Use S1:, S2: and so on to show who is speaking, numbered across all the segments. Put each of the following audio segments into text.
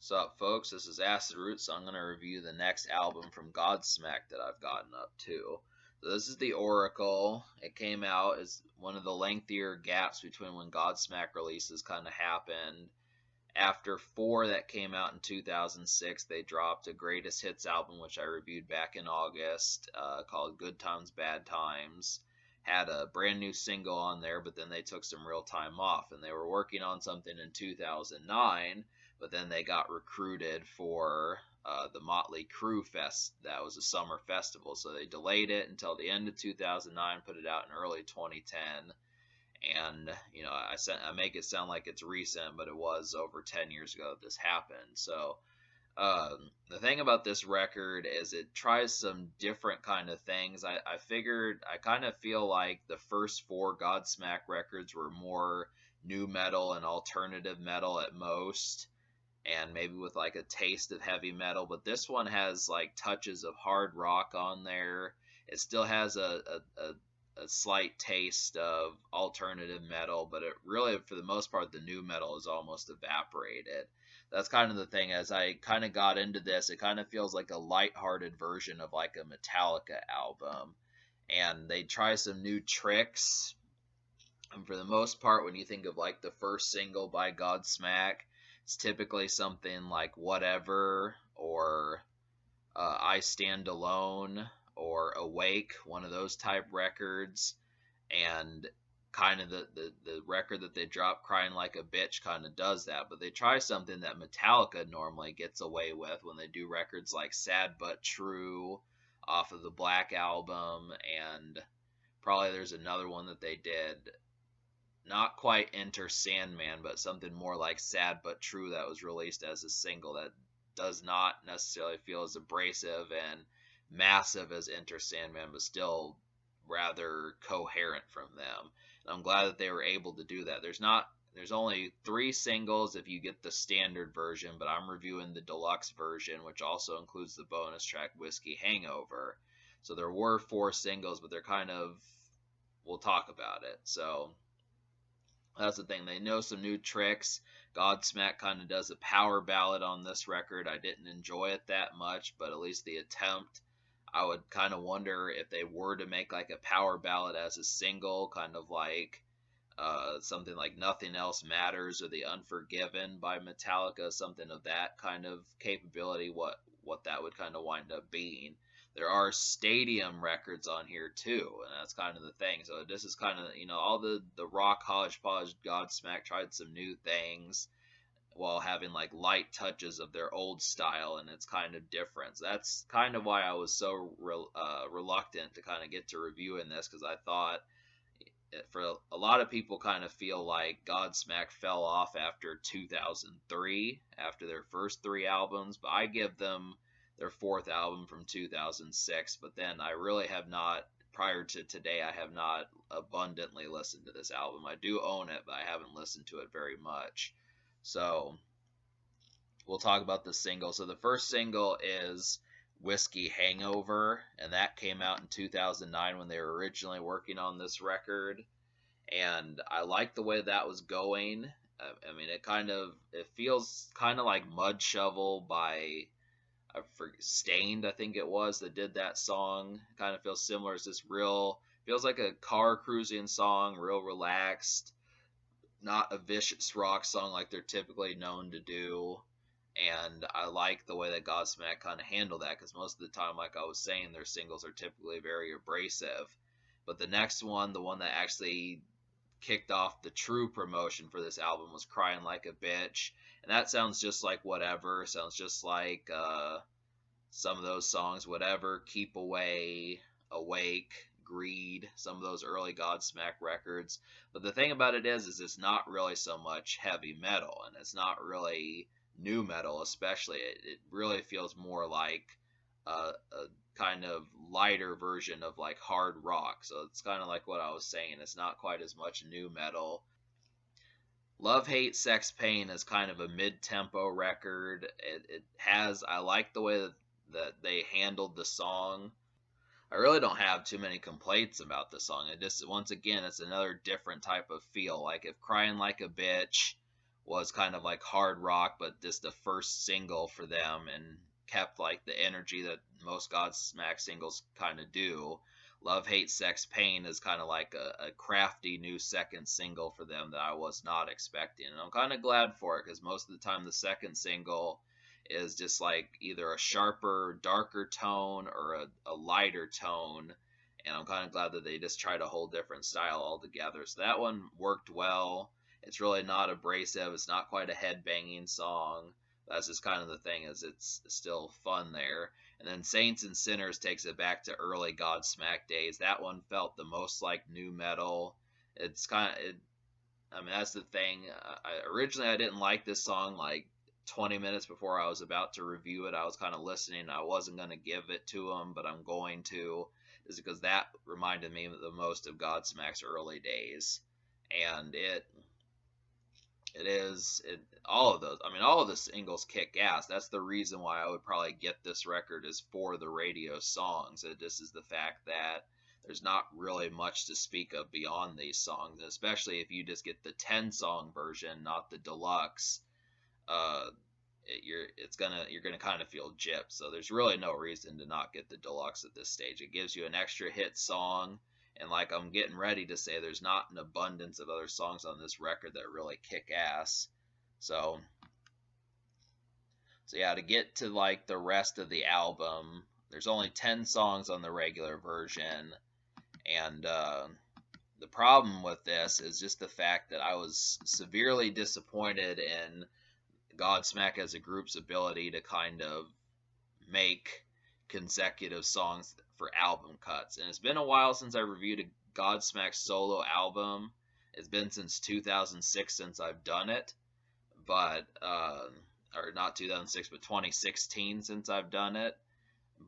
S1: What's up, folks? This is Acid Root, so I'm going to review the next album from Godsmack that I've gotten up to. So this is The Oracle. It came out as one of the lengthier gaps between when Godsmack releases kind of happened. After four that came out in 2006, they dropped a greatest hits album, which I reviewed back in August, called Good Times, Bad Times. Had a brand new single on there, but then they took some real time off, and they were working on something in 2009, but then they got recruited for the Motley Crue Fest. That was a summer festival, so they delayed it until the end of 2009, put it out in early 2010. And I make it sound like it's recent, but it was over 10 years ago that this happened. So the thing about this record is it tries some different kind of things. I figured, I kind of feel like the first four Godsmack records were more new metal and alternative metal at most, and maybe with like a taste of heavy metal, but this one has like touches of hard rock on there. It still has a slight taste of alternative metal, but it really, for the most part, the new metal is almost evaporated. That's kind of the thing. As I kind of got into this, it kind of feels like a light-hearted version of like a Metallica album, and they try some new tricks. And for the most part, when you think of like the first single by Godsmack, it's typically something like Whatever or I Stand Alone or Awake, one of those type records. And kind of the record that they dropped, Crying Like a Bitch, kind of does that. But they try something that Metallica normally gets away with when they do records like Sad But True off of the Black Album, and probably there's another one that they did, not quite Enter Sandman, but something more like Sad But True that was released as a single that does not necessarily feel as abrasive and massive as Enter Sandman, but still rather coherent from them. And I'm glad that they were able to do that. There's only 3 singles if you get the standard version, but I'm reviewing the deluxe version, which also includes the bonus track Whiskey Hangover. So there were 4 singles, but they're kind of, we'll talk about it. So that's the thing. They know some new tricks. Godsmack kind of does a power ballad on this record. I didn't enjoy it that much, but at least the attempt. I would kind of wonder if they were to make like a power ballad as a single, kind of like something like Nothing Else Matters or The Unforgiven by Metallica, something of that kind of capability, what that would kind of wind up being. There are stadium records on here too, and that's kind of the thing. So this is kind of, all the rock hodgepodge Godsmack tried some new things while having like light touches of their old style, and it's kind of different. So that's kind of why I was so reluctant to kind of get to reviewing this, because I thought, for a lot of people kind of feel like Godsmack fell off after 2003, after their first 3 albums, but I give them their 4th album from 2006. But then I really have not, prior to today, I have not abundantly listened to this album. I do own it, but I haven't listened to it very much. So we'll talk about the single. So the first single is Whiskey Hangover, and that came out in 2009 when they were originally working on this record. And I like the way that was going. I mean, it feels kind of like Mud Shovel by Stained, I think it was, that did that song. Kind of feels similar. It's this feels like a car cruising song, real relaxed, not a vicious rock song like they're typically known to do. And I like the way that Godsmack kind of handled that, because most of the time, like I was saying, their singles are typically very abrasive. But the next one, the one that actually kicked off the true promotion for this album, was Crying Like a Bitch. And that sounds just like Whatever. Sounds just like some of those songs, Whatever, Keep Away, Awake, Greed, some of those early Godsmack records. But the thing about it is it's not really so much heavy metal, and it's not really new metal especially. It really feels more like a kind of lighter version of like hard rock. So it's kind of like what I was saying. It's not quite as much new metal. Love, Hate, Sex, Pain is kind of a mid-tempo record. I like the way that they handled the song. I really don't have too many complaints about the song. It just, once again, it's another different type of feel. Like if Crying Like a Bitch was kind of like hard rock, but just the first single for them, and kept like the energy that most Godsmack singles kind of do. Love, Hate, Sex, Pain is kind of like a crafty new second single for them that I was not expecting. And I'm kind of glad for it because most of the time the second single is just like either a sharper, darker tone or a lighter tone. And I'm kind of glad that they just tried a whole different style altogether. So that one worked well. It's really not abrasive. It's not quite a headbanging song. That's just kind of the thing, is it's still fun there. And then Saints and Sinners takes it back to early Godsmack days. That one felt the most like new metal. It's kind of, I mean, that's the thing. Originally I didn't like this song. Like 20 minutes before I was about to review it, I was kind of listening. I wasn't going to give it to them, but I'm going to, is because that reminded me the most of Godsmack's early days. And all of those, I mean, all of the singles kick ass. That's the reason why I would probably get this record, is for the radio songs. It just is the fact that there's not really much to speak of beyond these songs, and especially if you just get the 10 song version, not the deluxe. uh you're gonna kind of feel gypped. So there's really no reason to not get the deluxe at this stage. It gives you an extra hit song, and like I'm getting ready to say, there's not an abundance of other songs on this record that really kick ass. So yeah, to get to like the rest of the album, there's only 10 songs on the regular version, and the problem with this is just the fact that I was severely disappointed in Godsmack as a group's ability to kind of make consecutive songs for album cuts. And it's been a while since I reviewed a Godsmack solo album. It's been since 2006 since I've done it, but or not 2006, but 2016 since I've done it.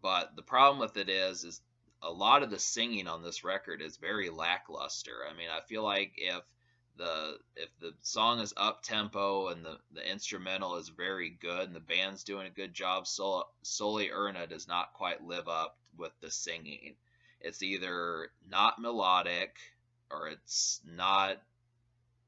S1: But the problem with it is a lot of the singing on this record is very lackluster. I mean, I feel like if the song is up tempo and the instrumental is very good and the band's doing a good job, Soli Erna does not quite live up with the singing. It's either not melodic or it's not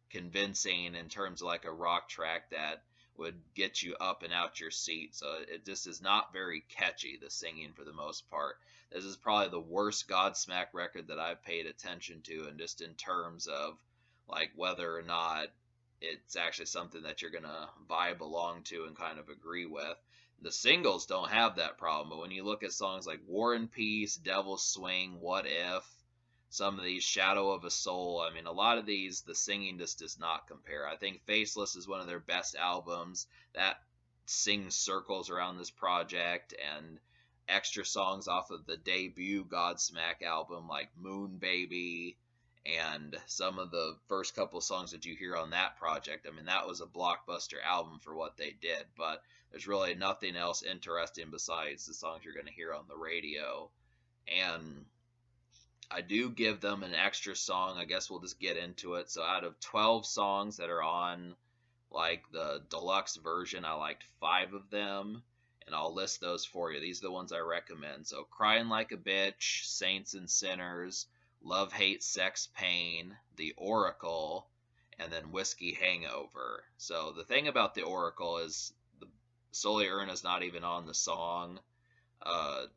S1: convincing in terms of like a rock track that would get you up and out your seat. So it just is not very catchy, the singing, for the most part. This is probably the worst Godsmack record that I've paid attention to, and just in terms of like whether or not it's actually something that you're gonna vibe along to and kind of agree with. The singles don't have that problem, but when you look at songs like War and Peace, Devil's Swing, What If, some of these, Shadow of a Soul, I mean, a lot of these, the singing just does not compare. I think Faceless is one of their best albums that sings circles around this project, and extra songs off of the debut Godsmack album like Moon Baby and some of the first couple songs that you hear on that project. I mean, that was a blockbuster album for what they did, but there's really nothing else interesting besides the songs you're going to hear on the radio. And I do give them an extra song. I guess we'll just get into it. So out of 12 songs that are on like the deluxe version, I liked 5 of them, and I'll list those for you. These are the ones I recommend. So Crying Like a Bitch, Saints and Sinners, Love, Hate, Sex, Pain, The Oracle, and then Whiskey Hangover. So the thing about The Oracle is the Soli Erna's not even on the song.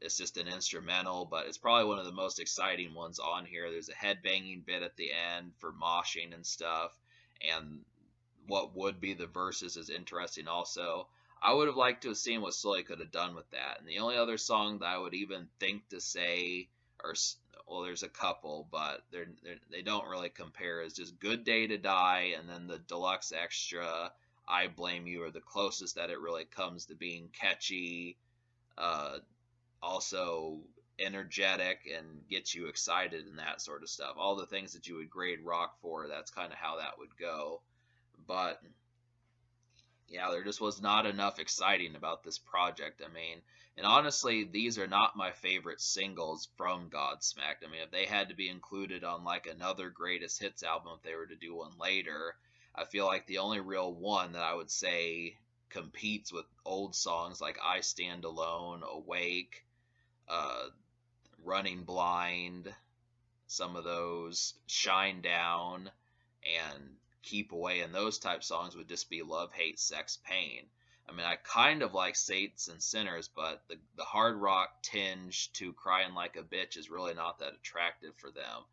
S1: It's just an instrumental, but it's probably one of the most exciting ones on here. There's a headbanging bit at the end for moshing and stuff, and what would be the verses is interesting also. I would have liked to have seen what Sully could have done with that. And the only other song that I would even think to say, or well, there's a couple, but they don't really compare, is just Good Day to Die, and then the deluxe extra, I Blame You, are the closest that it really comes to being catchy, also energetic, and gets you excited and that sort of stuff. All the things that you would grade rock for, that's kind of how that would go. But yeah, there just was not enough exciting about this project. I mean, and honestly, these are not my favorite singles from Godsmack. I mean, if they had to be included on like another greatest hits album, if they were to do one later, I feel like the only real one that I would say competes with old songs like I Stand Alone, Awake, Running Blind, some of those, Shine Down, and keep away in those type songs would just be Love, Hate, Sex, Pain. I mean, I kind of like Saints and Sinners, but the hard rock tinge to Crying Like a Bitch is really not that attractive for them.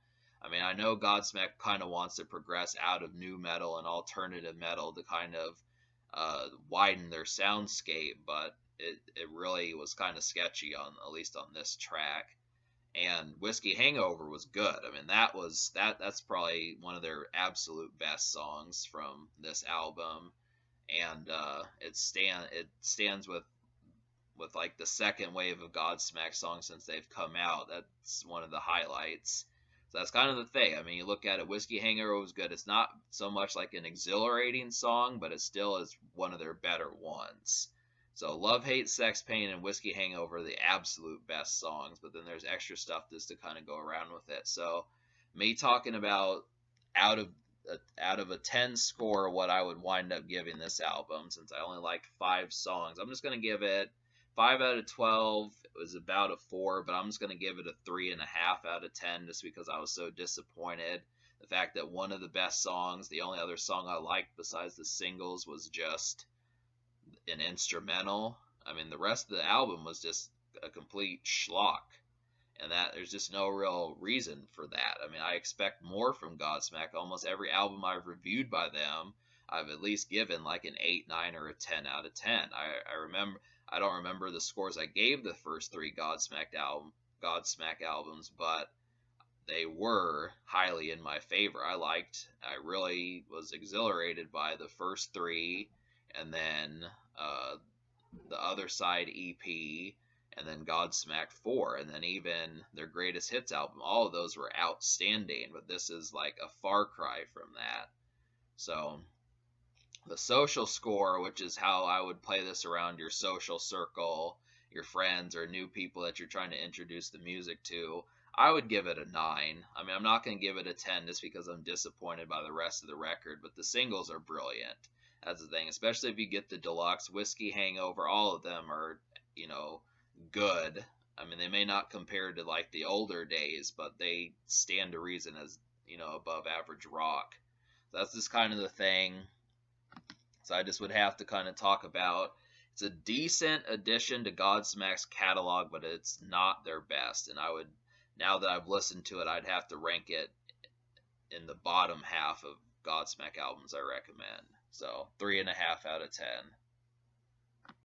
S1: I mean, I know Godsmack kind of wants to progress out of new metal and alternative metal to kind of widen their soundscape, but it really was kind of sketchy on, at least on this track. And Whiskey Hangover was good. I mean, that's probably one of their absolute best songs from this album, and it stands with like the second wave of Godsmack songs since they've come out. That's one of the highlights. So that's kind of the thing. I mean, you look at it, Whiskey Hangover was good. It's not so much like an exhilarating song, but it still is one of their better ones. So Love, Hate, Sex, Pain, and Whiskey Hangover are the absolute best songs, but then there's extra stuff just to kind of go around with it. So me talking about out of out of a 10 score what I would wind up giving this album, since I only liked 5 songs, I'm just going to give it 5 out of 12. It was about a 4, but I'm just going to give it a 3.5 out of 10 just because I was so disappointed. The fact that one of the best songs, the only other song I liked besides the singles, was just an instrumental. I mean, the rest of the album was just a complete schlock, and that there's just no real reason for that. I mean, I expect more from Godsmack. Almost every album I've reviewed by them, I've at least given like an 8, 9, or a 10 out of 10. I don't remember the scores I gave the first 3 Godsmack albums, but they were highly in my favor. I really was exhilarated by the first 3, and then the Other Side EP, and then Godsmack 4, and then even their greatest hits album. All of those were outstanding, but this is like a far cry from that. So the social score, which is how I would play this around your social circle, your friends, or new people that you're trying to introduce the music to, I would give it a 9. I mean, I'm not going to give it a 10 just because I'm disappointed by the rest of the record, but the singles are brilliant. That's the thing, especially if you get the Deluxe, Whiskey Hangover, all of them are, good. I mean, they may not compare to like the older days, but they stand to reason as, above average rock. So that's just kind of the thing. So I just would have to kind of talk about, it's a decent addition to Godsmack's catalog, but it's not their best. And now that I've listened to it, I'd have to rank it in the bottom half of Godsmack albums I recommend. So 3.5 out of 10.